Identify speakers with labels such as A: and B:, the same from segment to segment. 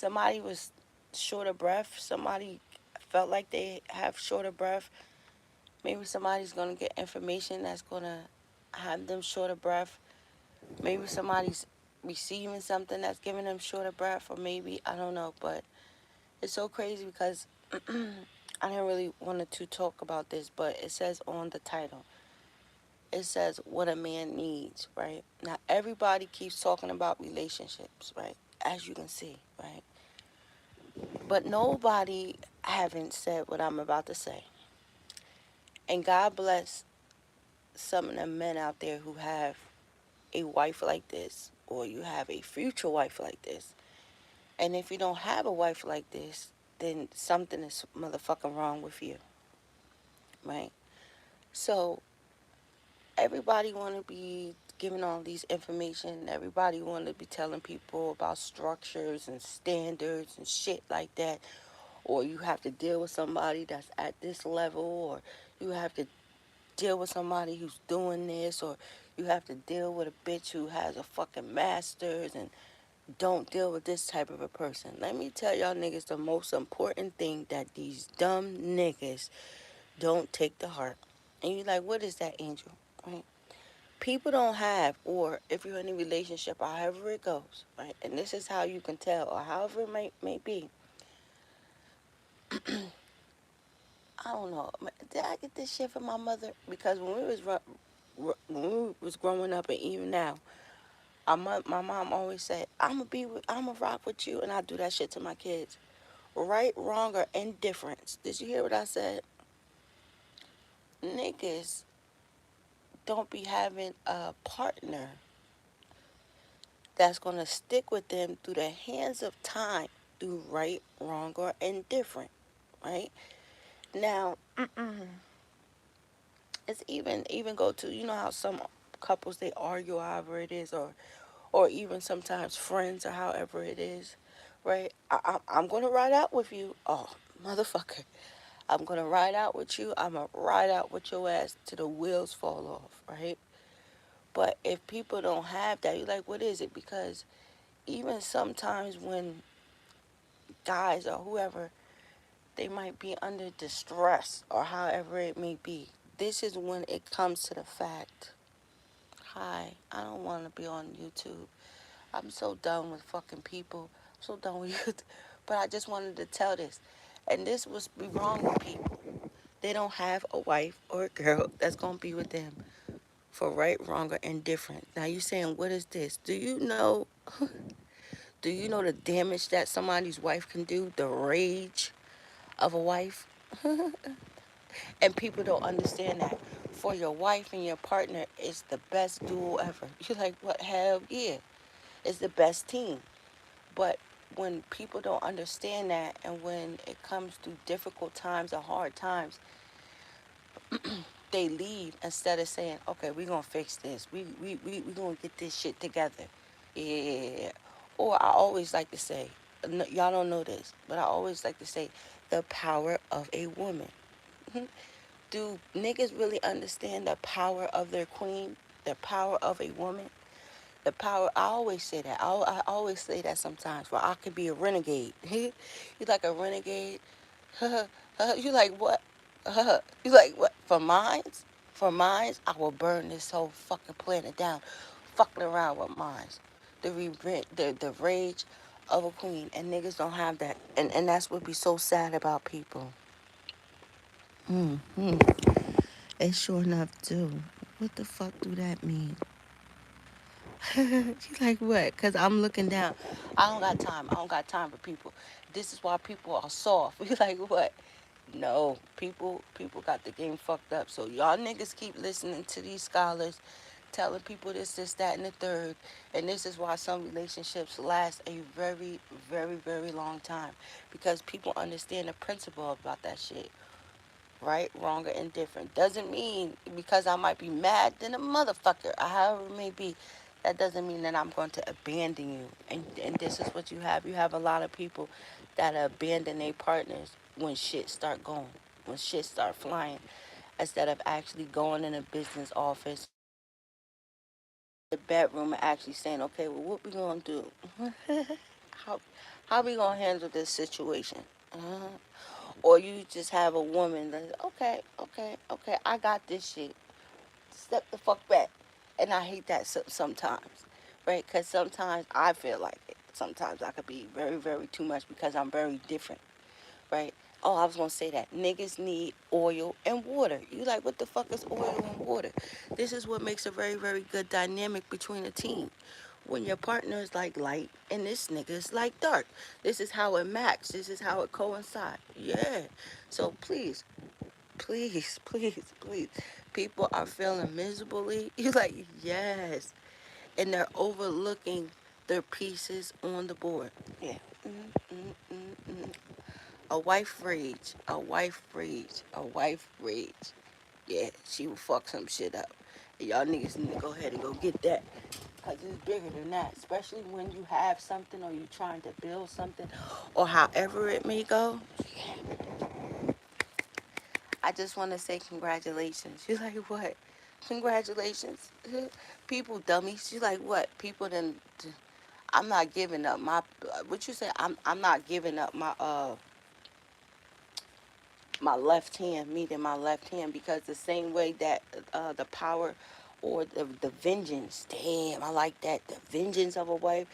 A: somebody was short of breath, somebody felt like they have short of breath, maybe somebody's going to get information that's going to have them short of breath. Maybe somebody's receiving something that's giving them short of breath, or maybe, I don't know. But it's so crazy because I didn't really want to talk about this, but it says on the title, it says what a man needs, right? Now, everybody keeps talking about relationships, right? As you can see, right? But nobody haven't said what I'm about to say. And God bless some of the men out there who have a wife like this, or you have a future wife like this. And if you don't have a wife like this, then something is motherfucking wrong with you, right? So everybody want to be giving all these information. Everybody want to be telling people about structures and standards and shit like that. Or you have to deal with somebody that's at this level, or you have to deal with somebody who's doing this, or you have to deal with a bitch who has a fucking master's, and don't deal with this type of a person. Let me tell y'all niggas the most important thing that these dumb niggas don't take to heart. And you like, what is that, Angel? Right? People don't have, or if you're in a relationship, or however it goes, right? And this is how you can tell, or however it may be. I don't know. Did I get this shit from my mother? Because when we was growing up, and even now, my mom always said, I'm gonna rock with you," and I do that shit to my kids. Right, wrong, or indifference. Did you hear what I said? Niggas don't be having a partner that's gonna stick with them through the hands of time, through right, wrong, or indifferent. Right now, it's even go to, you know how some couples they argue, however it is, or even sometimes friends, or however it is, right? I'm gonna ride out with you. Oh, motherfucker. I'm gonna ride out with you. I'm gonna ride out with your ass till the wheels fall off, right? But if people don't have that, you're like, what is it? Because even sometimes when guys or whoever, they might be under distress or however it may be. This is when it comes to the fact, hi, I don't want to be on YouTube. I'm so done with fucking people. I'm so done with you. But I just wanted to tell this. And this was be wrong with people. They don't have a wife or a girl that's going to be with them for right, wrong, or indifferent. Now you saying, what is this? Do you know, do you know the damage that somebody's wife can do? The rage of a wife? And people don't understand that. For your wife and your partner, it's the best duo ever. You're like, what? Hell yeah. It's the best team. But when people don't understand that, and when it comes to difficult times or hard times, they leave instead of saying, okay, we're going to fix this. We going to get this shit together. Yeah. Or I always like to say, y'all don't know this, but I always like to say, the power of a woman. Do niggas really understand the power of their queen? The power of a woman? The power, I always say that. I always say that sometimes, where I could be a renegade. You like a renegade? You like what? You like what? For mines? For mines, I will burn this whole fucking planet down. Fucking around with mines. The rage of a queen. And niggas don't have that. And that's what be so sad about people. Mm-hmm. It sure enough do. What the fuck do that mean? You like what? Because I'm looking down. I don't got time. I don't got time for people. This is why people are soft. You like what? No, people got the game fucked up. So y'all niggas keep listening to these scholars telling people this, that, and the third. And this is why some relationships last a very, very, very long time. Because people understand the principle about that shit. Right, wrong, or indifferent. Doesn't mean because I might be mad than a motherfucker, or however it may be, that doesn't mean that I'm going to abandon you. And this is what you have. You have a lot of people that abandon their partners when shit start going, when shit start flying, instead of actually going in a business office, the bedroom, and actually saying, okay, well, what we gonna do? How how we gonna handle this situation? Uh-huh. Or you just have a woman that's okay, okay, okay. I got this shit. Step the fuck back. And I hate that sometimes, right? Because sometimes I feel like it. Sometimes I could be very, very too much because I'm very different, right? Oh, I was gonna say that niggas need oil and water. You like, what the fuck is oil and water? This is what makes a very, very good dynamic between a team. When your partner is like light and this nigga is like dark, this is how it matches. This is how it coincides. Yeah. So please, please, please, please. People are feeling miserably. You like, yes, and they're overlooking their pieces on the board. Yeah. Mm, mm, mm, mm. A wife rage, a wife rage, a wife rage. Yeah, she will fuck some shit up. And y'all niggas need to go ahead and go get that. Because it's bigger than that. Especially when you have something or you're trying to build something or however it may go. I just want to say congratulations. You're like, what? Congratulations. People dummies. You like, what? People then. I'm not giving up my. What you say? I'm not giving up my left hand, meeting my left hand, because the same way that the power or the vengeance, damn, I like that, the vengeance of a wife.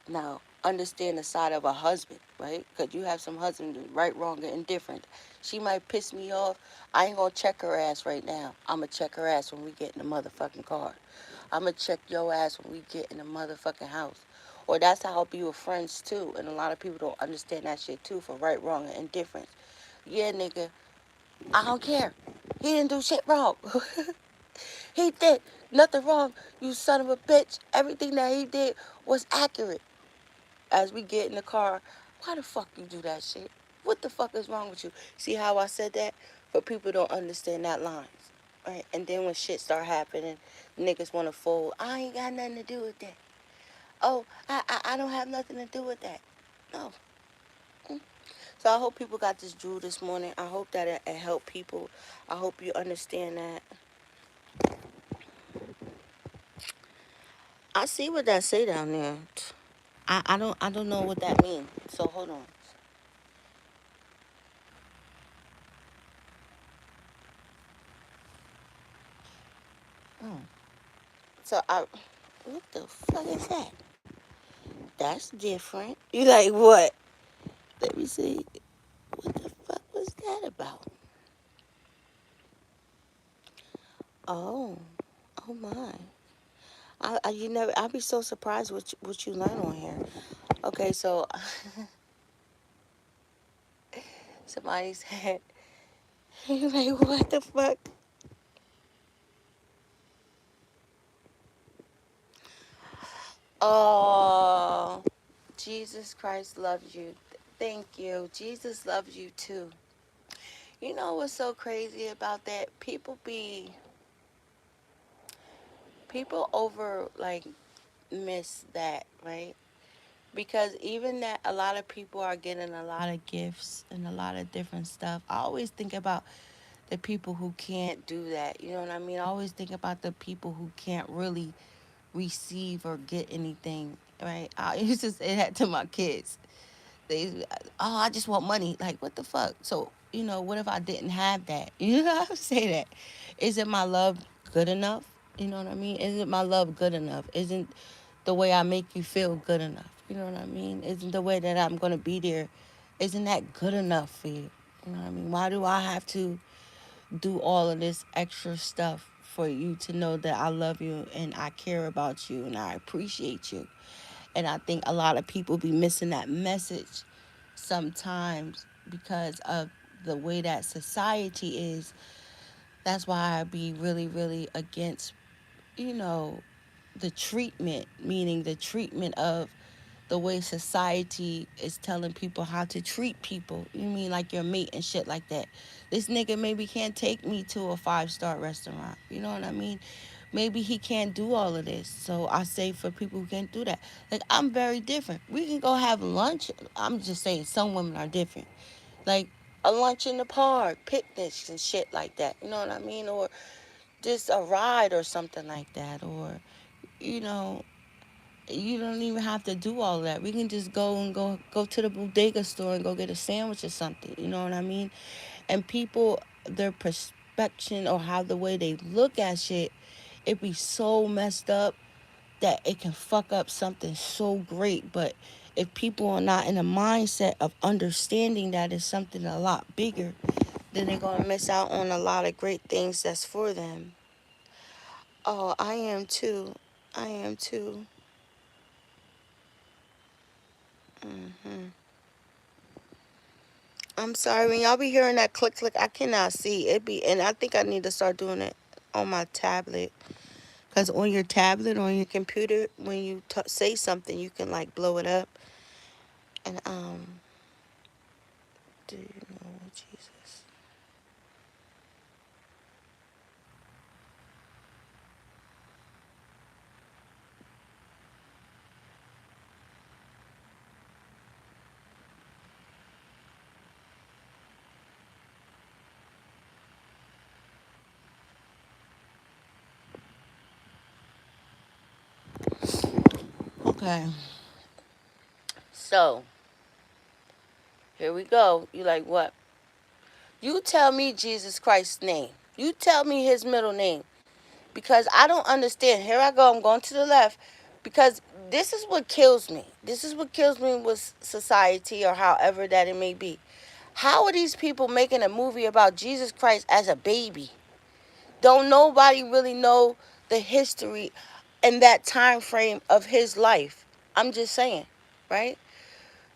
A: Now, understand the side of a husband, right? Because you have some husbands, right, wrong, or indifferent. She might piss me off. I ain't gonna check her ass right now. I'm gonna check her ass when we get in the motherfucking car. I'm gonna check your ass when we get in the motherfucking house. Or that's how I'll be with friends too. And a lot of people don't understand that shit too, for right, wrong, and indifference. Yeah, nigga, I don't care. He didn't do shit wrong. He did nothing wrong, you son of a bitch. Everything that he did was accurate. As we get in the car, why the fuck you do that shit? What the fuck is wrong with you? See how I said that? But people don't understand that lines. Right? And then when shit start happening, niggas want to fold. I ain't got nothing to do with that. Oh, I don't have nothing to do with that. No. Mm. So I hope people got this drew this morning. I hope that it helped people. I hope you understand that. I see what that say down there. I don't know what that means. So hold on. Oh. So I what the fuck is that? That's different. You like what? Let me see. What the fuck was that about? Oh. Oh my. You never I'll be so surprised what you learn on here. Okay, so somebody said you like what the fuck? Oh, Jesus Christ loves you. Thank you. Jesus loves you too. You know what's so crazy about that? People over like miss that, right? Because even that a lot of people are getting a lot of gifts and a lot of different stuff. I always think about the people who can't do that. You know what I mean? I always think about the people who can't really receive or get anything, right? I used to say that to my kids. They, oh, I just want money. Like, what the fuck? So, what if I didn't have that? You know, I say that. Isn't my love good enough? You know what I mean? Isn't my love good enough? Isn't the way I make you feel good enough? You know what I mean? Isn't the way that I'm going to be there, isn't that good enough for you? You know what I mean? Why do I have to do all of this extra stuff for you to know that I love you and I care about you and I appreciate you? And I think a lot of people be missing that message sometimes because of the way that society is. That's why I be really, really against, you know, the treatment, meaning the treatment of the way society is telling people how to treat people. You mean like your mate and shit like that. This nigga maybe can't take me to a 5-star restaurant. You know what I mean? Maybe he can't do all of this. So I say for people who can't do that. Like, I'm very different. We can go have lunch. I'm just saying some women are different. Like a lunch in the park, picnics and shit like that. You know what I mean? Or just a ride or something like that. Or, you know, You don't even have to do all that. We can just go to the bodega store and go get a sandwich or something. You know what I mean? And people, their perception or how the way they look at shit, it be so messed up that it can fuck up something so great. But if people are not in a mindset of understanding that it's something a lot bigger, then they're gonna miss out on a lot of great things that's for them. Oh, I am too. I am too. hmm I'm sorry when y'all be hearing that click click. I cannot see it be, and I think I need to start doing it on my tablet. Cause on your tablet, on your computer, when you say something, you can like blow it up. And do you know Jesus? Okay, so here we go. You like what? You tell me Jesus Christ's name. You tell me his middle name. Because I don't understand. Here I go. I'm going to the left. Because this is what kills me. This is what kills me with society or however that it may be. How are these people making a movie about Jesus Christ as a baby? Don't nobody really know the history and that time frame of his life. I'm just saying, right?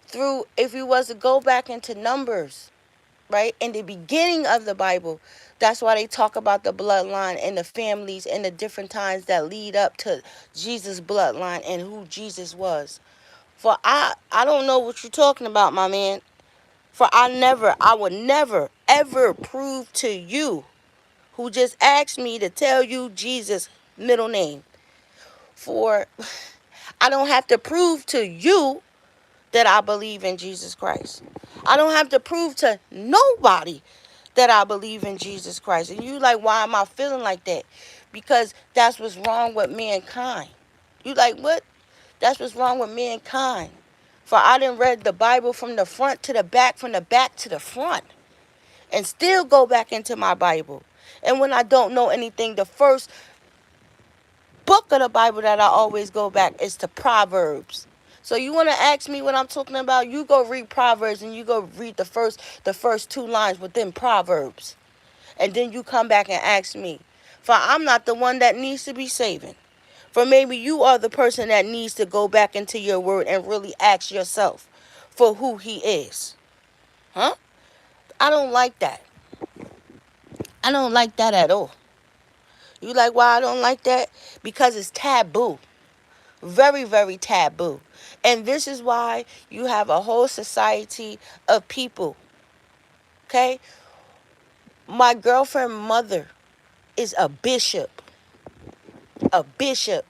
A: Through, if you was to go back into Numbers, right, in the beginning of the Bible, that's why they talk about the bloodline and the families and the different times that lead up to Jesus' bloodline and who Jesus was. For I don't know what you're talking about, my man. For I would never, ever prove to you who just asked me to tell you Jesus' middle name. For I don't have to prove to you that I believe in Jesus Christ. I don't have to prove to nobody that I believe in Jesus Christ. And you like, why am I feeling like that? Because that's what's wrong with mankind. You like, what? That's what's wrong with mankind. For I done read the Bible from the front to the back, from the back to the front, and still go back into my Bible. And when I don't know anything, the first book of the Bible that I always go back is to Proverbs. So you want to ask me what I'm talking about? You go read Proverbs and you go read the first two lines within Proverbs. And then you come back and ask me. For I'm not the one that needs to be saving. For maybe you are the person that needs to go back into your word and really ask yourself for who he is. Huh? I don't like that. I don't like that at all. You like why I don't like that? Because it's taboo. Very, very taboo. And this is why you have a whole society of people. Okay? My girlfriend's mother is a bishop. A bishop.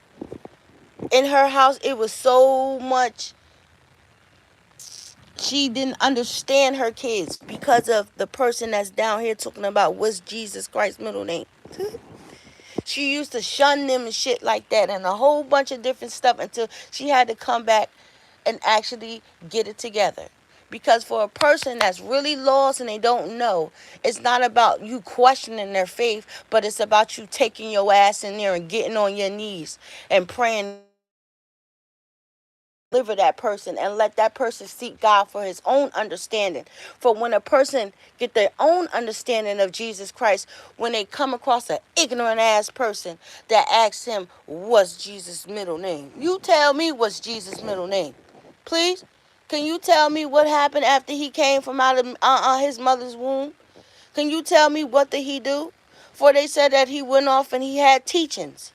A: In her house, it was so much. She didn't understand her kids because of the person that's down here talking about what's Jesus Christ's middle name. She used to shun them and shit like that and a whole bunch of different stuff until she had to come back and actually get it together. Because for a person that's really lost and they don't know, it's not about you questioning their faith, but it's about you taking your ass in there and getting on your knees and praying, deliver that person and let that person seek God for his own understanding. For when a person get their own understanding of Jesus Christ, when they come across an ignorant ass person that asks him, what's Jesus' middle name? You tell me what's Jesus' middle name. Please? Can you tell me what happened after he came from out of his mother's womb? Can you tell me what did he do? For they said that he went off and he had teachings.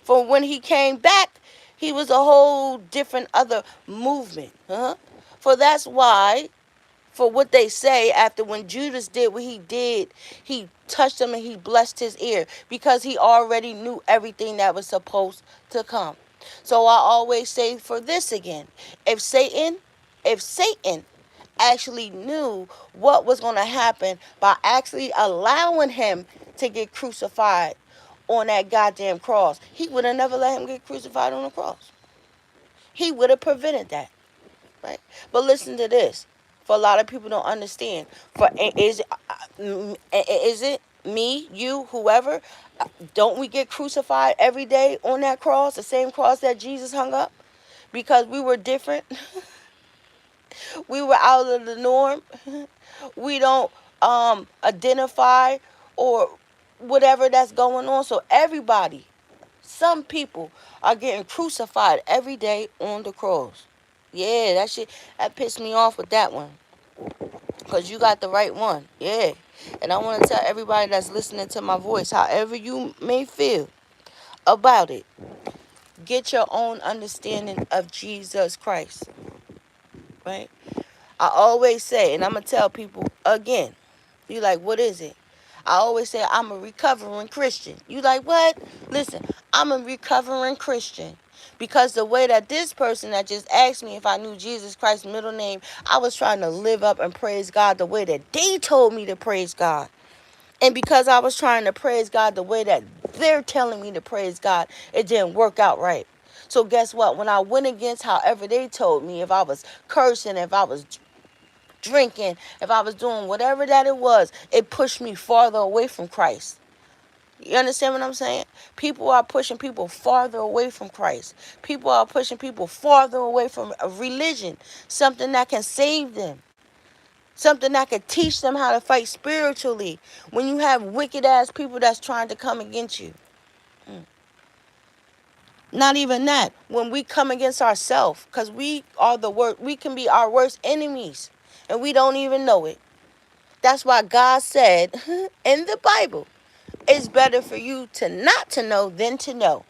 A: For when he came back, he was a whole different other movement. Huh? For that's why, for what they say, after when Judas did what he did, he touched him and he blessed his ear because he already knew everything that was supposed to come. So I always say for this again, if Satan, if Satan actually knew what was going to happen by actually allowing him to get crucified on that goddamn cross, he would have never let him get crucified on the cross. He would have prevented that, right? But listen to this. For a lot of people don't understand. For is it me, you, whoever? Don't we get crucified every day on that cross, the same cross that Jesus hung up? Because we were different. We were out of the norm. We don't identify or whatever that's going on. So everybody, some people are getting crucified every day on the cross. Yeah, that shit that pissed me off with that one. Cause you got the right one. Yeah. And I want to tell everybody that's listening to my voice, however you may feel about it, get your own understanding of Jesus Christ. Right? I always say, and I'm gonna tell people again, you like, what is it? I always say I'm a recovering Christian. You like what? Listen, I'm a recovering Christian. Because the way that this person that just asked me if I knew Jesus Christ's middle name, I was trying to live up and praise God the way that they told me to praise God. And because I was trying to praise God the way that they're telling me to praise God, it didn't work out right. So guess what? When I went against however they told me, if I was cursing, if I was drinking, if I was doing whatever that it was, it pushed me farther away from Christ. You understand what I'm saying? People are pushing people farther away from Christ. People are pushing people farther away from a religion, something that can save them, something that can teach them how to fight spiritually. When you have wicked ass people that's trying to come against you. Not even that. When we come against ourselves, because we are the worst, we can be our worst enemies, and we don't even know it. That's why God said in the Bible, it's better for you to not to know than to know.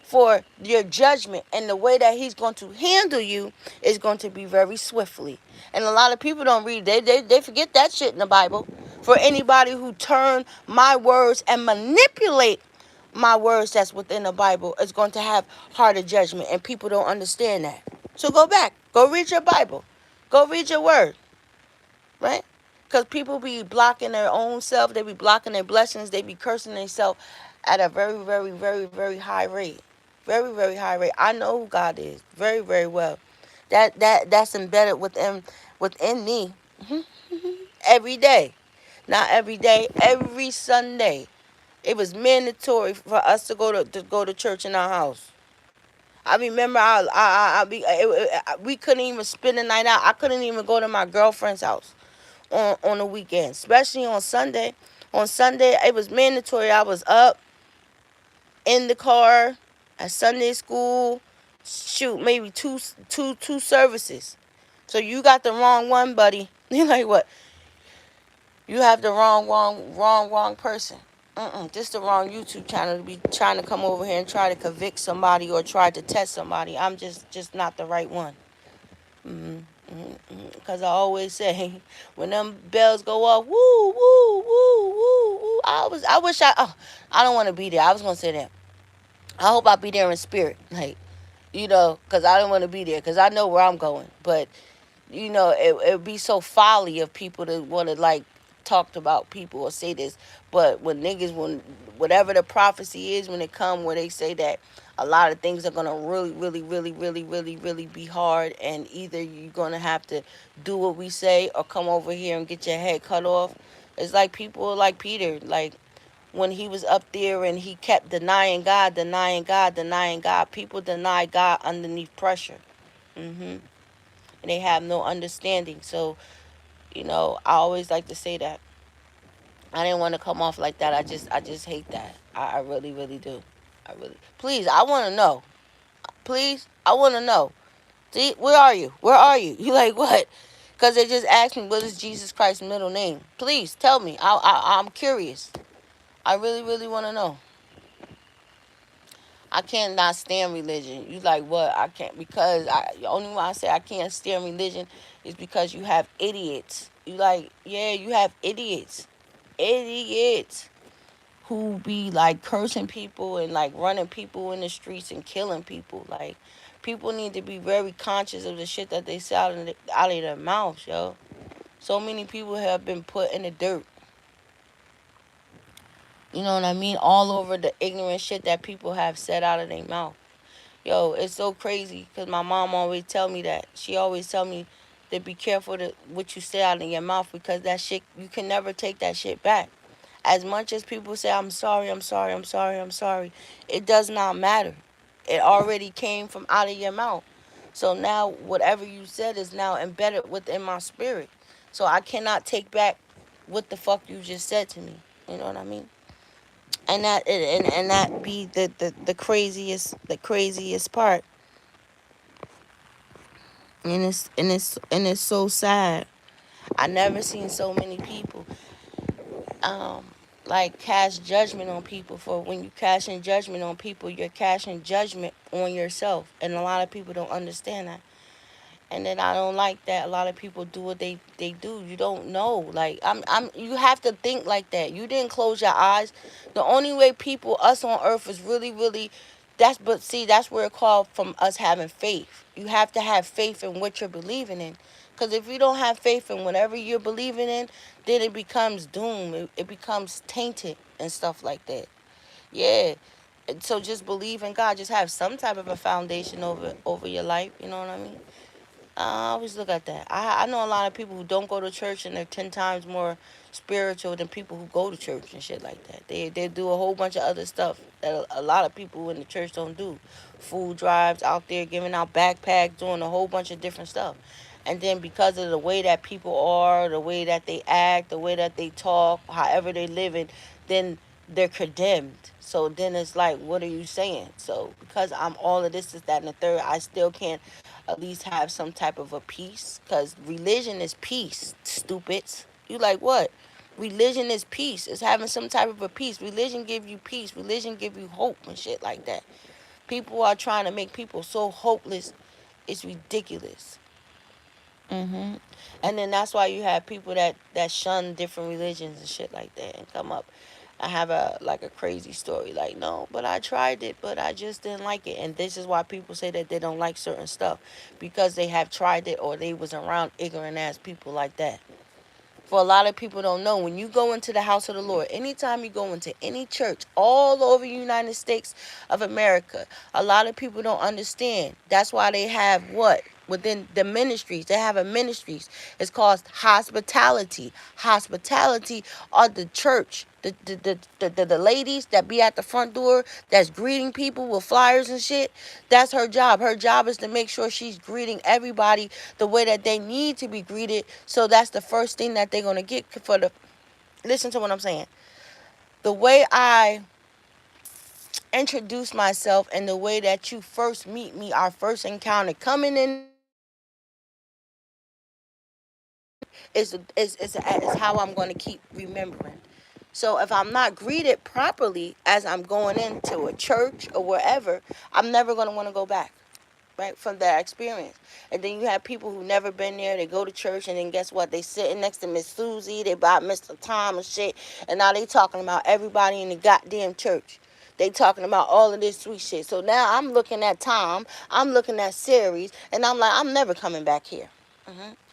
A: For your judgment and the way that he's going to handle you is going to be very swiftly. And a lot of people don't read. They forget that shit in the Bible. For anybody who turn my words and manipulate my words that's within the Bible is going to have harder judgment. And people don't understand that. So go back. Go read your Bible. Go read your word. Right? Because people be blocking their own self. They be blocking their blessings. They be cursing themselves at a very, very, very, very high rate. Very, very high rate. I know who God is very, very well. That's embedded within me every day. Not every day, every Sunday. It was mandatory for us to go to church in our house. I remember we couldn't even spend the night out. I couldn't even go to my girlfriend's house on the weekend, especially on Sunday. On Sunday, it was mandatory. I was up in the car at Sunday school. Shoot, maybe two services. So you got the wrong one, buddy. You're like, what? You have the wrong person. This the wrong YouTube channel to be trying to come over here and try to convict somebody or try to test somebody. I'm just not the right one. Because I always say, when them bells go off, woo, woo, woo, woo, woo. I don't want to be there. I was going to say that. I hope I'll be there in spirit. Like, because I don't want to be there. Because I know where I'm going. But, it would be so folly of people to want to, like, talk about people or say this. But when whatever the prophecy is, when it come where they say that a lot of things are going to really, really, really, really, really, really be hard, and either you're going to have to do what we say or come over here and get your head cut off. It's like people like Peter, like when he was up there and he kept denying God, denying God, denying God. People deny God underneath pressure. And they have no understanding. So, I always like to say that. I didn't want to come off like that. I just hate that. I really, really do. Please, I want to know. Please, I want to know. See, where are you? Where are you? You like what? Because they just asked me, what is Jesus Christ's middle name? Please tell me. I'm curious. I really, really want to know. I can't not stand religion. You like what? I can't, because the only why I say I can't stand religion is because you have idiots. You like, yeah, you have idiots. Idiots who be like cursing people and like running people in the streets and killing people. Like, people need to be very conscious of the shit that they say out of their mouths, yo. So many people have been put in the dirt. You know what I mean? All over the ignorant shit that people have said out of their mouth. Yo, it's so crazy because my mom always tell me that. She always tell me to be careful to what you say out of your mouth because that shit, you can never take that shit back. As much as people say, I'm sorry, I'm sorry, I'm sorry, I'm sorry, it does not matter. It already came from out of your mouth. So now whatever you said is now embedded within my spirit. So I cannot take back what the fuck you just said to me. You know what I mean? And that be the craziest part. And it's so sad. I never seen so many people um like cast judgment on people. For when you casting judgment on people, you're casting judgment on yourself, and a lot of people don't understand that. And then I don't like that a lot of people do what they do. You don't know. Like I'm you have to think like that. You didn't close your eyes. The only way people us on earth is really that's but see that's where it called from us having faith. You have to have faith in what you're believing in. Cause if you don't have faith in whatever you're believing in, then it becomes doom. It becomes tainted and stuff like that. Yeah. So just believe in God. Just have some type of a foundation over your life. You know what I mean? I always look at that. I know a lot of people who don't go to church and they're 10 times more spiritual than people who go to church and shit like that. They do a whole bunch of other stuff that a lot of people in the church don't do. Food drives out there, giving out backpacks, doing a whole bunch of different stuff. And then because of the way that people are, the way that they act, the way that they talk, however they live it, then they're condemned. So then it's like, what are you saying? So because I'm all of this, that, and the third, I still can't at least have some type of a peace. Because religion is peace, stupids. You like what? Religion is peace. It's having some type of a peace. Religion give you peace. Religion give you hope and shit like that. People are trying to make people so hopeless. It's ridiculous. And then that's why you have people that shun different religions and shit like that and come up. I have a like a crazy story like no, but I tried it, but I just didn't like it. And this is why people say that they don't like certain stuff because they have tried it or they was around ignorant ass people like that. For a lot of people don't know, when you go into the house of the Lord, anytime you go into any church all over the United States of America, a lot of people don't understand. That's why they have what? Within the ministries, they have a ministries. It's called hospitality. Hospitality are the church. The ladies that be at the front door that's greeting people with flyers and shit. That's her job. Her job is to make sure she's greeting everybody the way that they need to be greeted. So that's the first thing that they're gonna get for the. Listen to what I'm saying. The way I introduce myself and the way that you first meet me, our first encounter, coming in is how I'm going to keep remembering. So if I'm not greeted properly as I'm going into a church or wherever, I'm never going to want to go back, right, from that experience. And then you have people who never been there. They go to church, and then guess what? They sitting next to Miss Susie. They bought Mr. Tom and shit. And now they talking about everybody in the goddamn church. They talking about all of this sweet shit. So now I'm looking at Tom. I'm looking at Series. And I'm like, I'm never coming back here.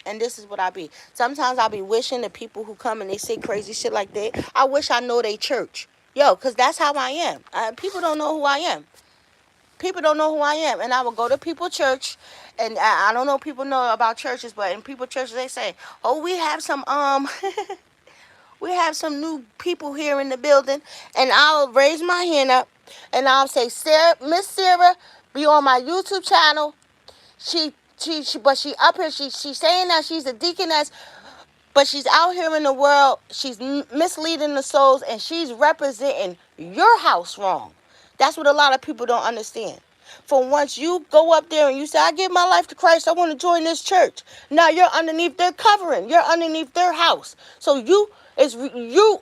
A: And this is what I be. Sometimes I be wishing the people who come and they say crazy shit like that, I wish I know they church. Yo, because that's how I am. People don't know who I am. People don't know who I am. And I will go to people church, and I don't know if people know about churches, but in people churches they say, oh, we have some we have some new people here in the building, and I'll raise my hand up and I'll say, Sarah, Miss Sarah, be on my YouTube channel. But she up here, she's saying that she's a deaconess, but she's out here in the world. She's misleading the souls, and she's representing your house wrong. That's what a lot of people don't understand. For once you go up there and you say, I give my life to Christ, I want to join this church. Now you're underneath their covering. You're underneath their house. So you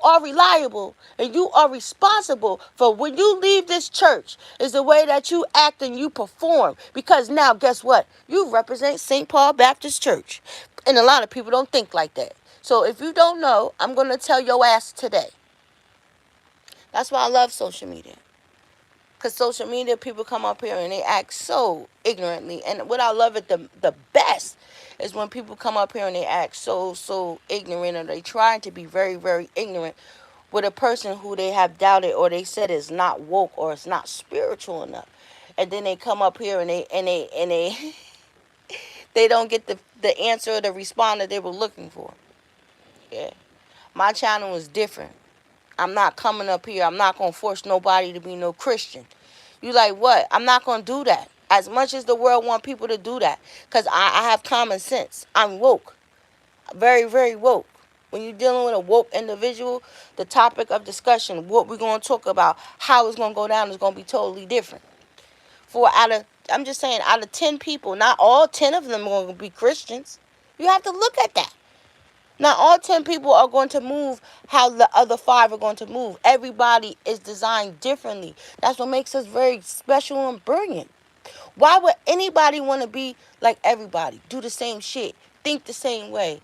A: are reliable and you are responsible for when you leave this church is the way that you act and you perform. Because now guess what? You represent St. Paul Baptist Church. And a lot of people don't think like that. So if you don't know, I'm going to tell your ass today. That's why I love social media. Because social media, people come up here and they act so ignorantly. And what I love it the best is when people come up here and they act so ignorant, or they try to be very, very ignorant with a person who they have doubted or they said is not woke or is not spiritual enough. and then they come up here and they they don't get the answer or the response that they were looking for. Yeah. My channel is different. I'm not coming up here. I'm not gonna force nobody to be no Christian. You like what? I'm not gonna do that. As much as the world want people to do that, cause I have common sense. I'm woke, very very woke. When you're dealing with a woke individual, the topic of discussion, what we're gonna talk about, how it's gonna go down, is gonna be totally different. For out of, I'm just saying, out of 10 people, not all 10 of them are gonna be Christians. You have to look at that. Not all 10 people are going to move how the other 5 are going to move. Everybody is designed differently. That's what makes us very special and brilliant. Why would anybody want to be like everybody? Do the same shit. Think the same way.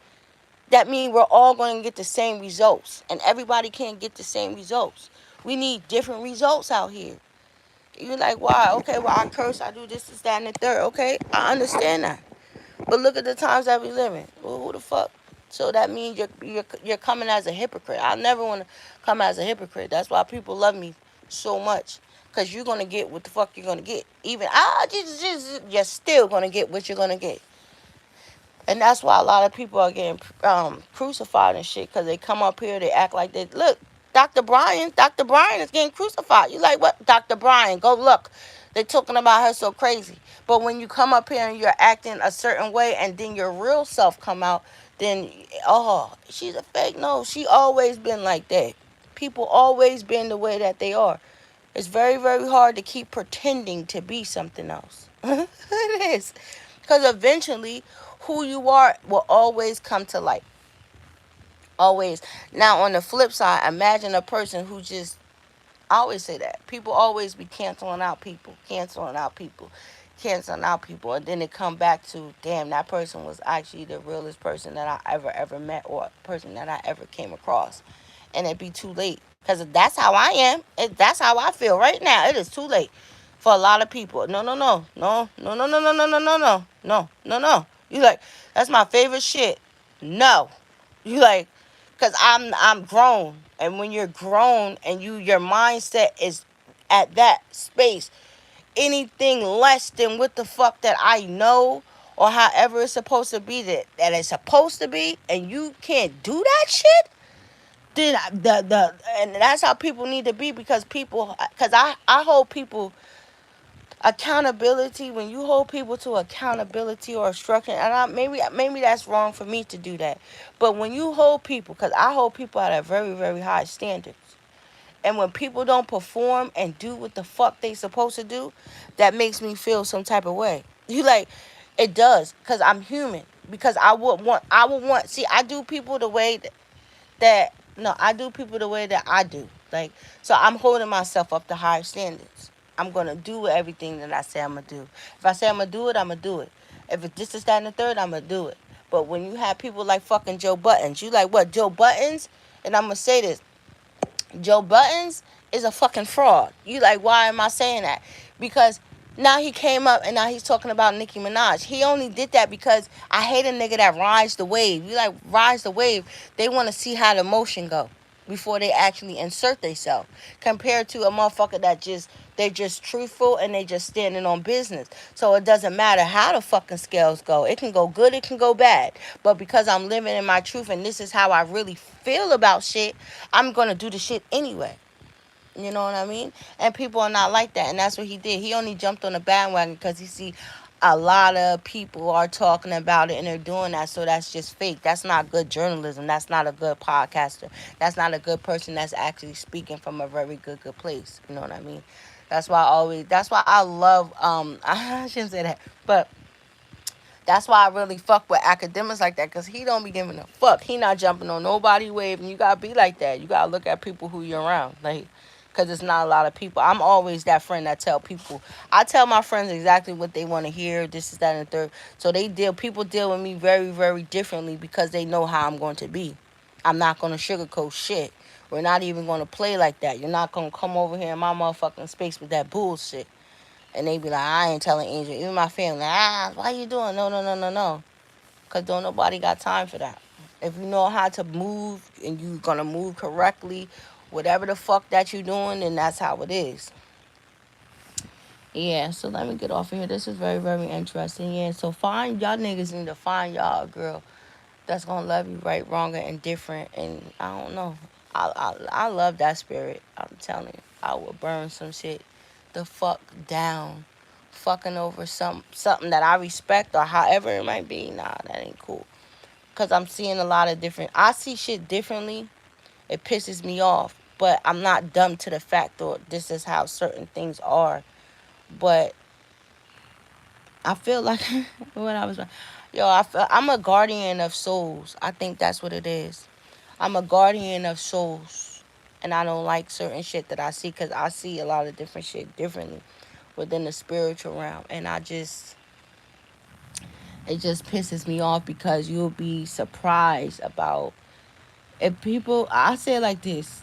A: That means we're all going to get the same results. And everybody can't get the same results. We need different results out here. You're like, why? Okay, well, I curse, I do this, that, and the third. Okay, I understand that. But look at the times that we live in. Well, who the fuck? So that means you're coming as a hypocrite. I never want to come as a hypocrite. That's why people love me so much. Because you're going to get what the fuck you're going to get. Even, you're still going to get what you're going to get. And that's why a lot of people are getting crucified and shit. Because they come up here, they act like they, look, Dr. Brian is getting crucified. You like, what? Dr. Brian, go look. They're talking about her so crazy. But when you come up here and you're acting a certain way and then your real self come out, then, oh, she's a fake. No, she always been like that. People always been the way that they are. It's very, very hard to keep pretending to be something else. It is. Because eventually, who you are will always come to light. Always. Now, on the flip side, imagine a person who just, I always say that. People always be canceling out people, and then they come back to, damn, that person was actually the realest person that I ever met, or person that I ever came across. And it'd be too late. Because that's how I am. That's how I feel right now. It is too late for a lot of people. No, no, no. No, no, no, no, no, no, no, no, no. No, no, no. You like, that's my favorite shit. No. You like, because I'm grown. And when you're grown and your mindset is at that space, anything less than what the fuck that I know or however it's supposed to be, that it's supposed to be, and you can't do that shit, then and that's how people need to be. Because I hold people accountability. When you hold people to accountability or instruction, and maybe that's wrong for me to do that, but when you hold people, because I hold people at a very very high standard, and when people don't perform and do what the fuck they supposed to do, that makes me feel some type of way. You like, it does, because I'm human. Because I would want, see, I do people the way that, no, I do people the way that I do. Like, so I'm holding myself up to higher standards. I'm gonna do everything that I say I'm gonna do. If I say I'm gonna do it, I'm gonna do it. If it's this, that, and the third, I'm gonna do it. But when you have people like fucking Joe Buttons, you like, what, Joe Buttons? And I'm gonna say this, Joe Buttons is a fucking fraud. You like, why am I saying that? Because now he came up and now he's talking about Nicki Minaj. He only did that because I hate a nigga that rides the wave. You like, rides the wave. They want to see how the motion go before they actually insert themselves. Compared to a motherfucker that they just truthful and they just standing on business. So it doesn't matter how the fucking scales go. It can go good, it can go bad. But because I'm living in my truth and this is how I really feel about shit, I'm gonna do the shit anyway. You know what I mean? And people are not like that. And that's what he did. He only jumped on the bandwagon because he see a lot of people are talking about it and they're doing that. So that's just fake. That's not good journalism. That's not a good podcaster. That's not a good person that's actually speaking from a very good place. You know what I mean? That's why I love, I shouldn't say that, but that's why I really fuck with academics like that, because he don't be giving a fuck. He not jumping on nobody wave, and you gotta be like that. You gotta look at people who you're around, like, because it's not a lot of people. I'm always that friend that tell people. I tell my friends exactly what they want to hear. This is that and the third. So people deal with me very, very differently because they know how I'm going to be. I'm not going to sugarcoat shit. We're not even going to play like that. You're not going to come over here in my motherfucking space with that bullshit. And they be like, I ain't telling Angel. Even my family, why you doing? No, no, no, no, no. Because don't nobody got time for that. If you know how to move and you going to move correctly, whatever the fuck that you doing, then that's how it is. Yeah, so let me get off of here. This is very, very interesting. Yeah, so find y'all niggas need to find y'all a girl that's gonna love you right, wrong, and indifferent. And I don't know. I love that spirit. I'm telling you, I will burn some shit the fuck down. Fucking over something that I respect or however it might be. Nah, that ain't cool. Cause I'm seeing a lot of different. I see shit differently. It pisses me off, but I'm not dumb to the fact or this is how certain things are. But I feel like what I was, yo, I'm a guardian of souls. I think that's what it is. I'm a guardian of souls, and I don't like certain shit that I see because I see a lot of different shit differently within the spiritual realm, and it just pisses me off because you'll be surprised about if people. I say it like this: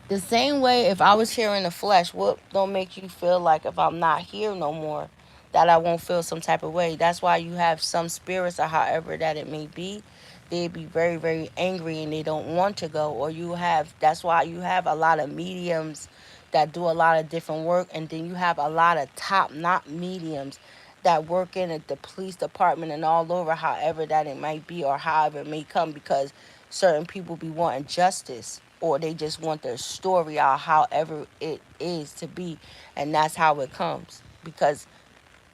A: the same way if I was here in the flesh, what don't make you feel like if I'm not here no more, that I won't feel some type of way. That's why you have some spirits or however that it may be. They be very, very angry and they don't want to go. Or you have that's why you have a lot of mediums that do a lot of different work, and then you have a lot of top not mediums that work in at the police department and all over, however that it might be or however it may come, because certain people be wanting justice or they just want their story out however it is to be, and that's how it comes because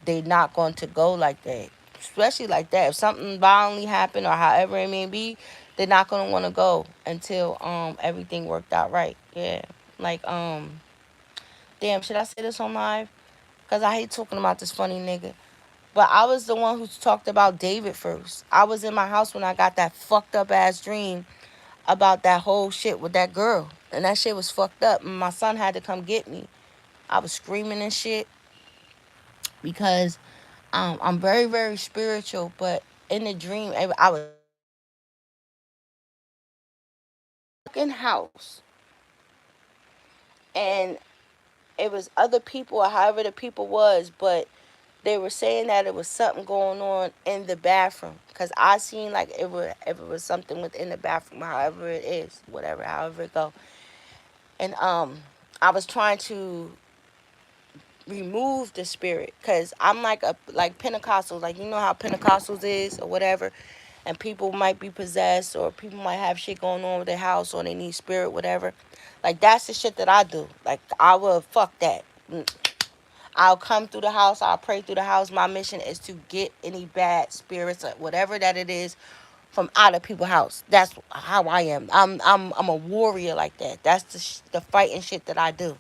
A: they not going to go like that, especially like that. If something violently happened or however it may be, they're not going to want to go until everything worked out right. Yeah, like damn, should I say this on live? Because I hate talking about this funny nigga. But I was the one who talked about David first. I was in my house when I got that fucked up ass dream about that whole shit with that girl. And that shit was fucked up. And my son had to come get me. I was screaming and shit because I'm very, very spiritual. But in the dream, I was in house. And it was other people or however the people was. But they were saying that it was something going on in the bathroom. Because I seen like if it was something within the bathroom, however it is, whatever, however it go. And I was trying to remove the spirit because I'm like Pentecostals, like you know how Pentecostals is or whatever, and people might be possessed or people might have shit going on with their house or they need spirit, whatever. Like that's the shit that I do. Like I will fuck that. I'll come through the house. I'll pray through the house. My mission is to get any bad spirits or whatever that it is from out of people's house. That's how I am. I'm a warrior like that. That's the fighting shit that I do.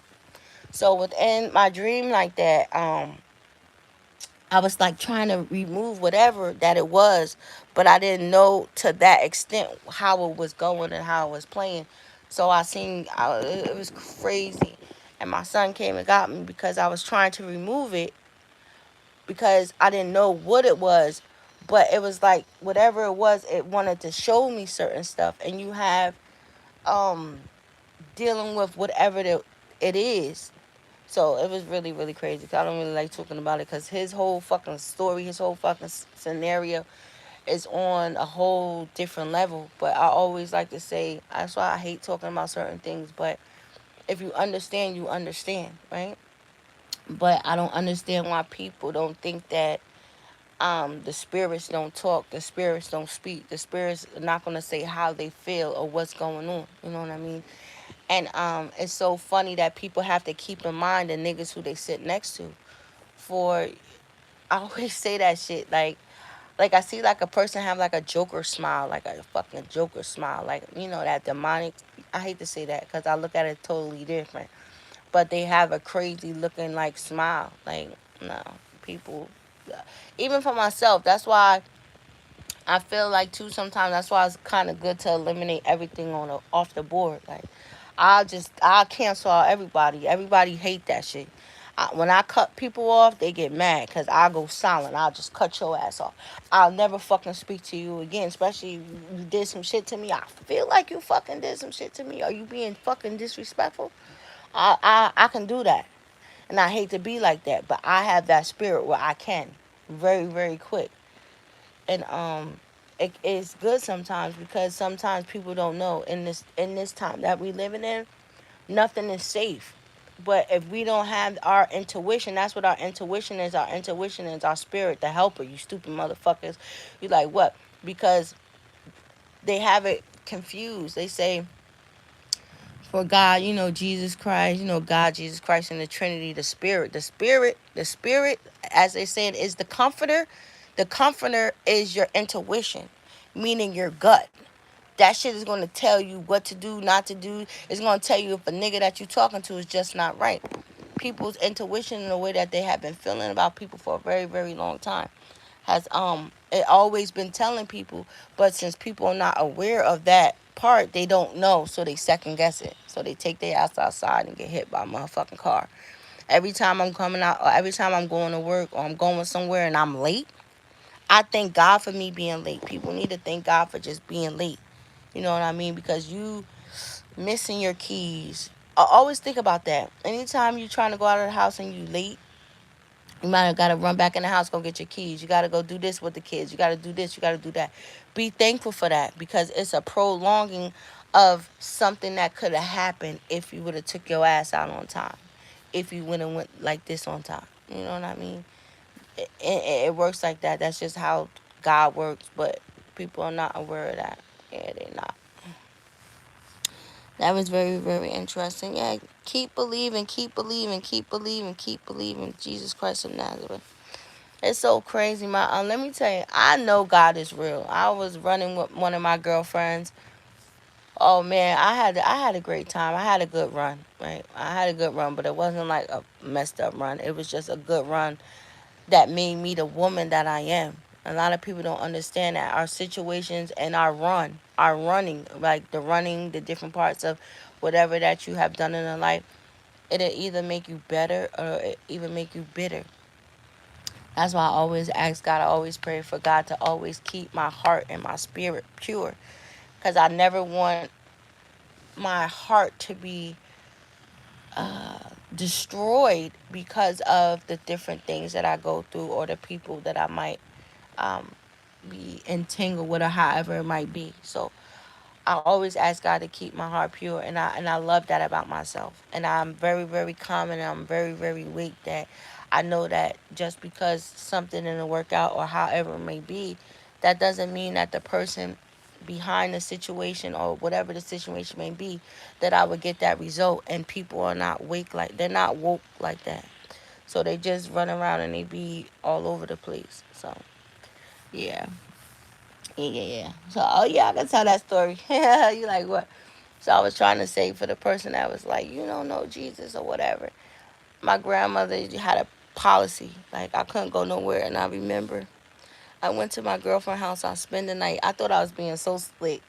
A: So within my dream like that, I was like trying to remove whatever that it was, but I didn't know to that extent how it was going and how it was playing. So I seen it was crazy, and my son came and got me because I was trying to remove it because I didn't know what it was, but it was like whatever it was, it wanted to show me certain stuff, and you have um dealing with whatever it is. So it was really, really crazy. 'Cause I don't really like talking about it because his whole fucking story, his whole fucking scenario is on a whole different level. But I always like to say, that's why I hate talking about certain things. But if you understand, you understand, right? But I don't understand why people don't think that the spirits don't talk, the spirits don't speak, the spirits are not gonna say how they feel or what's going on. You know what I mean? And it's so funny that people have to keep in mind the niggas who they sit next to. For I always say that shit like I see like a person have like a Joker smile, like a fucking Joker smile, like you know that demonic. I hate to say that because I look at it totally different, but they have a crazy looking like smile. Like no people, even for myself. That's why I feel like too sometimes that's why it's kind of good to eliminate everything off the board. Like I'll cancel out everybody. Everybody hate that shit. When I cut people off, they get mad because I go silent. I'll just cut your ass off. I'll never fucking speak to you again, especially if you did some shit to me. I feel like you fucking did some shit to me. Are you being fucking disrespectful? I can do that. And I hate to be like that, but I have that spirit where I can very, very quick. And it is good sometimes because sometimes people don't know in this time that we living in, nothing is safe. But if we don't have our intuition, that's what our intuition is. Our intuition is our spirit, the helper. You stupid motherfuckers. You like what? Because they have it confused. They say for God, Jesus Christ, God, Jesus Christ, and the Trinity, the Spirit. The Spirit, as they said, is the comforter. The comforter is your intuition, meaning your gut. That shit is going to tell you what to do, not to do. It's going to tell you if a nigga that you talking to is just not right. People's intuition in the way that they have been feeling about people for a very, very long time has it always been telling people, but since people are not aware of that part, they don't know, so they second guess it. So they take their ass outside and get hit by a motherfucking car. Every time I'm coming out, or every time I'm going to work, or I'm going somewhere and I'm late, I thank God for me being late. People need to thank God for just being late. You know what I mean? Because you missing your keys. I always think about that. Anytime you're trying to go out of the house and you late, you might have got to run back in the house, go get your keys. You got to go do this with the kids. You got to do this. You got to do that. Be thankful for that, because it's a prolonging of something that could have happened if you would have took your ass out on time. If you would have went like this on time. You know what I mean? It works like that. That's just how God works. But people are not aware of that. Yeah, they're not. That was very, very interesting. Yeah, keep believing, keep believing, keep believing, keep believing. Jesus Christ of Nazareth. It's so crazy, my let me tell you, I know God is real. I was running with one of my girlfriends. Oh man, I had a great time. I had a good run, right? I had a good run, but it wasn't like a messed up run. It was just a good run that made me the woman that I am. A lot of people don't understand that our situations and our running, like the running, the different parts of whatever that you have done in a life, it'll either make you better or it even make you bitter. That's why I always ask God, I always pray for God to always keep my heart and my spirit pure. Because I never want my heart to be uh, destroyed because of the different things that I go through or the people that I might um, be entangled with or however it might be. So I always ask God to keep my heart pure, and I love that about myself. And I'm very, very calm, and I'm very, very weak. That I know that just because something didn't work out or however it may be, that doesn't mean that the person behind the situation or whatever the situation may be, that I would get that result. And people are not they're not woke like that. So they just run around and they be all over the place. So yeah. Yeah. So, oh yeah, I can tell that story. You like what? So I was trying to say for the person that was like, you don't know Jesus or whatever. My grandmother had a policy. Like I couldn't go nowhere, and I remember I went to my girlfriend's house. I spent the night. I thought I was being so slick.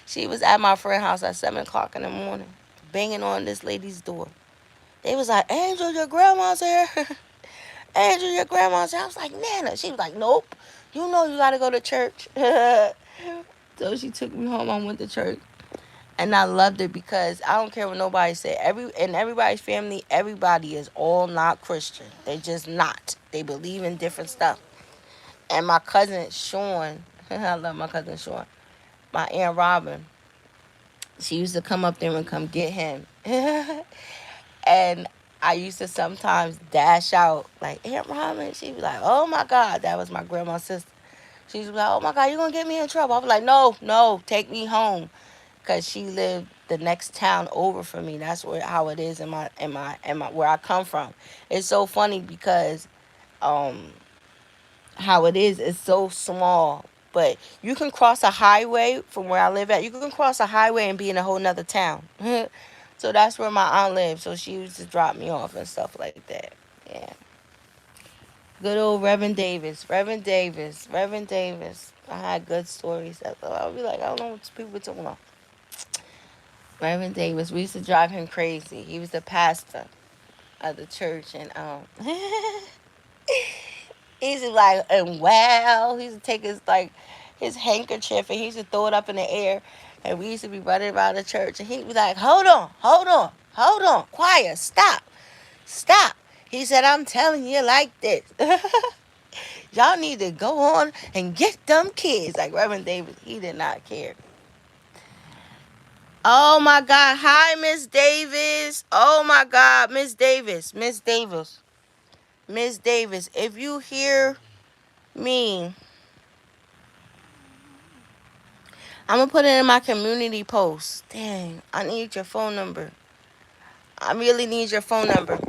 A: She was at my friend's house at 7 o'clock in the morning, banging on this lady's door. They was like, Angel, your grandma's here. Angel, your grandma's here. I was like, Nana. She was like, nope. You know you gotta go to church. So she took me home. I went to church, and I loved it because I don't care what nobody say. In everybody's family, everybody is all not Christian. They just not. They believe in different stuff. And my cousin Sean, I love my cousin Sean. My aunt Robin, she used to come up there and come get him. And I used to sometimes dash out like Aunt Robin. She'd be like, "Oh my God," that was my grandma's sister. She's like, "Oh my God, you gonna get me in trouble?" I was like, "No, no, take me home," because she lived the next town over from me. That's how it is in my where I come from. It's so funny because um how it is so small. But you can cross a highway from where I live at. You can cross a highway and be in a whole nother town. So that's where my aunt lived. So she used to drop me off and stuff like that. Yeah. Good old Reverend Davis. Reverend Davis. Reverend Davis. I had good stories. That's all. I'll be like, I don't know what people were talking about. Reverend Davis. We used to drive him crazy. He was the pastor of the church, and he used to like, and wow, he used to take his handkerchief and he used to throw it up in the air, and we used to be running around the church, and he'd be like, hold on, hold on, hold on, quiet, stop, stop. He said, I'm telling you like this. Y'all need to go on and get them kids. Like Reverend Davis, he did not care. Oh my God. Hi, Miss Davis. Oh my God, Miss Davis. Miss Davis. Miss Davis. If you hear me, I'm gonna put it in my community post. Dang, I need your phone number. I really need your phone number.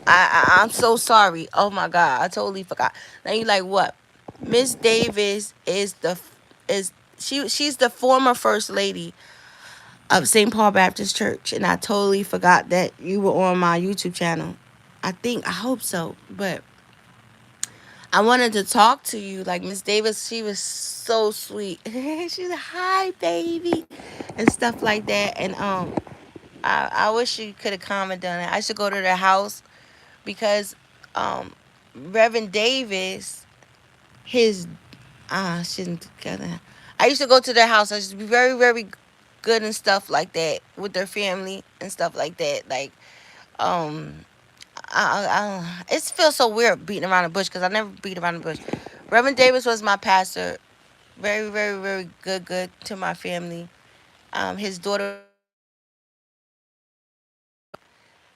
A: I'm so sorry. Oh my God, I totally forgot. Now you like what? Miss Davis is she's the former first lady of St. Paul Baptist Church, and I totally forgot that you were on my YouTube channel. I hope so, but I wanted to talk to you. Like Miss Davis, she was so sweet. She's like, "Hi, baby," and stuff like that. And I wish you could have commented on it. I should go to their house because um, Reverend Davis, his shouldn't together. I used to go to their house. I used to be very, very good and stuff like that with their family and stuff like that. Like, um, it feels so weird beating around the bush because I never beat around the bush. Reverend Davis was my pastor. Very, very, very good to my family. His daughter was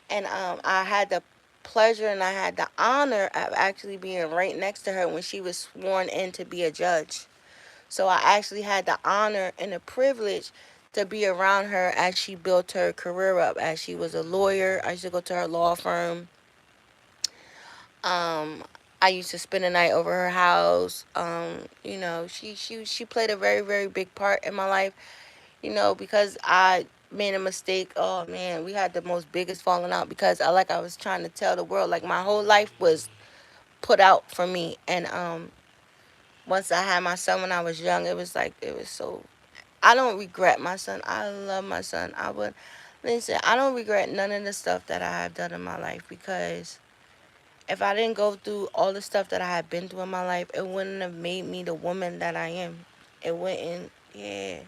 A: and I had the pleasure and I had the honor of actually being right next to her when she was sworn in to be a judge. So I actually had the honor and the privilege to be around her as she built her career up. As she was a lawyer, I used to go to her law firm. Um, I used to spend the night over her house. She played a very very big part in my life. Because I made a mistake. Oh man, we had the most biggest falling out because I was trying to tell the world like my whole life was put out for me, and once I had my son when I was young, it was so. I don't regret my son. I love my son. I would listen. I don't regret none of the stuff that I have done in my life because if I didn't go through all the stuff that I had been through in my life, it wouldn't have made me the woman that I am. It wouldn't. Yeah.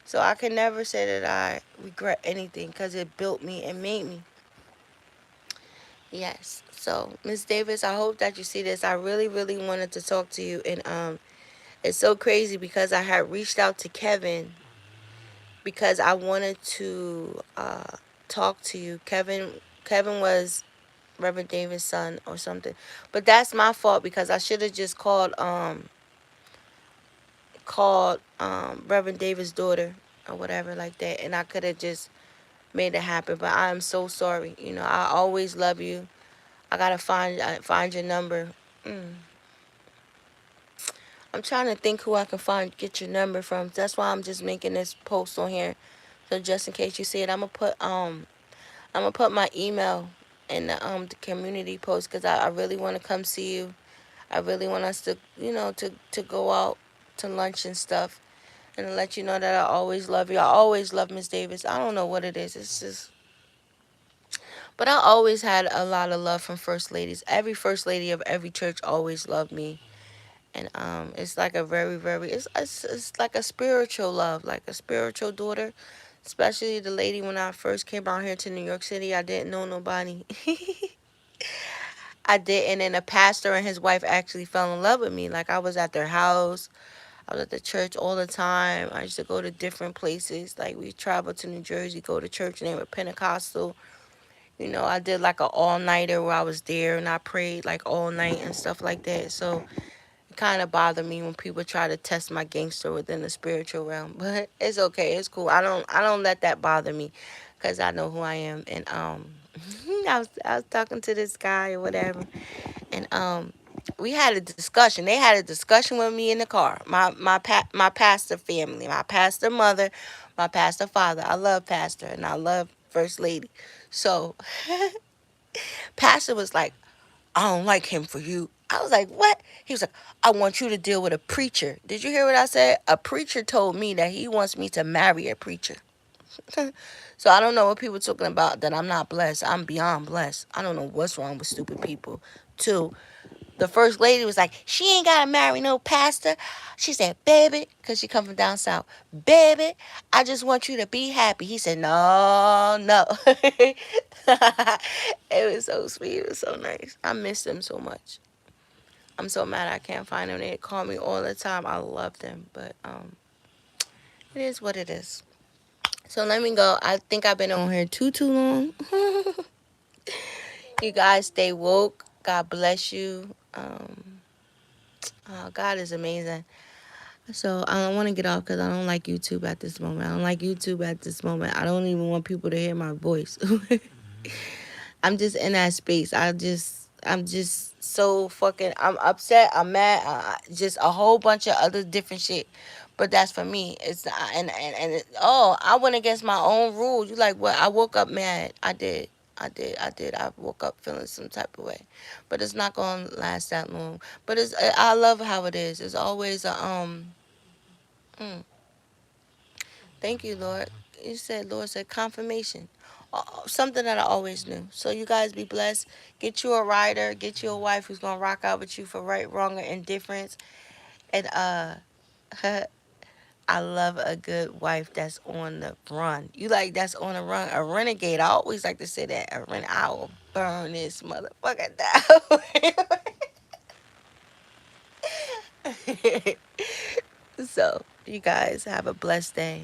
A: So I can never say that I regret anything because it built me and made me. Yes. So Miss Davis, I hope that you see this. I really, really wanted to talk to you, and it's so crazy because I had reached out to Kevin because I wanted to talk to you. Kevin was Reverend Davis' son or something, but that's my fault because I should have just called Reverend Davis' daughter or whatever like that, and I could have just made it happen. But I am so sorry. I always love you. I gotta find your number. Mm. I'm trying to think who I can get your number from. That's why I'm just making this post on here. So just in case you see it, I'm gonna put my email in the community post because I really want to come see you. I really want us to to go out to lunch and stuff and to let you know that I always love you. I always love Miss Davis. I don't know what it is. It's just but I always had a lot of love from first ladies. Every first lady of every church always loved me. And it's like a very very it's like a spiritual love, like a spiritual daughter. Especially the lady when I first came out here to New York City, I didn't know nobody. I didn't, and a pastor and his wife actually fell in love with me. Like I was at their house, I was at the church all the time. I used to go to different places. Like we traveled to New Jersey, go to church, and they were Pentecostal. I did like a all nighter where I was there and I prayed like all night and stuff like that. So it kind of bothered me when people try to test my gangster within the spiritual realm, but it's okay. It's cool. I don't let that bother me, cause I know who I am. And I was talking to this guy or whatever, and we had a discussion. They had a discussion with me in the car. My pastor family, my pastor mother, my pastor father. I love pastor and I love first lady. So pastor was like, I don't like him for you. I was like, what? He was like, I want you to deal with a preacher. Did you hear what I said? A preacher told me that he wants me to marry a preacher. So I don't know what people are talking about that I'm not blessed. I'm beyond blessed. I don't know what's wrong with stupid people. Two, the first lady was like, she ain't got to marry no pastor. She said, baby, because she come from down south. Baby, I just want you to be happy. He said, no, no. It was so sweet. It was so nice. I miss them so much. I'm so mad I can't find them. They call me all the time. I love them. But it is what it is. So let me go. I think I've been on here too long. You guys stay woke. God bless you. God is amazing. So I don't want to get off because I don't like YouTube at this moment. I don't like YouTube at this moment. I don't even want people to hear my voice. I'm just in that space. I'm just so fucking. I'm upset. I'm mad. Just a whole bunch of other different shit. But that's for me. It's oh, I went against my own rules. You like what? I woke up mad. I did. I woke up feeling some type of way, but it's not gonna last that long. But it's. I love how it is. It's always a Mm, thank you, Lord. You said, Lord said confirmation. Something that I always knew. So you guys be blessed. Get you a rider. Get you a wife who's gonna rock out with you for right, wrong, or indifference. And I love a good wife that's on the run. You like that's on the run, a renegade. I always like to say that. I will burn this motherfucker down. So you guys have a blessed day.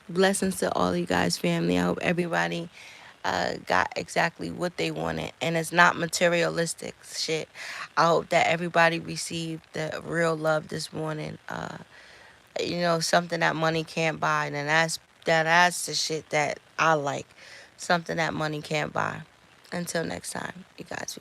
A: Blessings to all you guys, family. I hope everybody got exactly what they wanted, and it's not materialistic shit. I hope that everybody received the real love this morning. Something that money can't buy, and that's the shit that I like. Something that money can't buy. Until next time, you guys.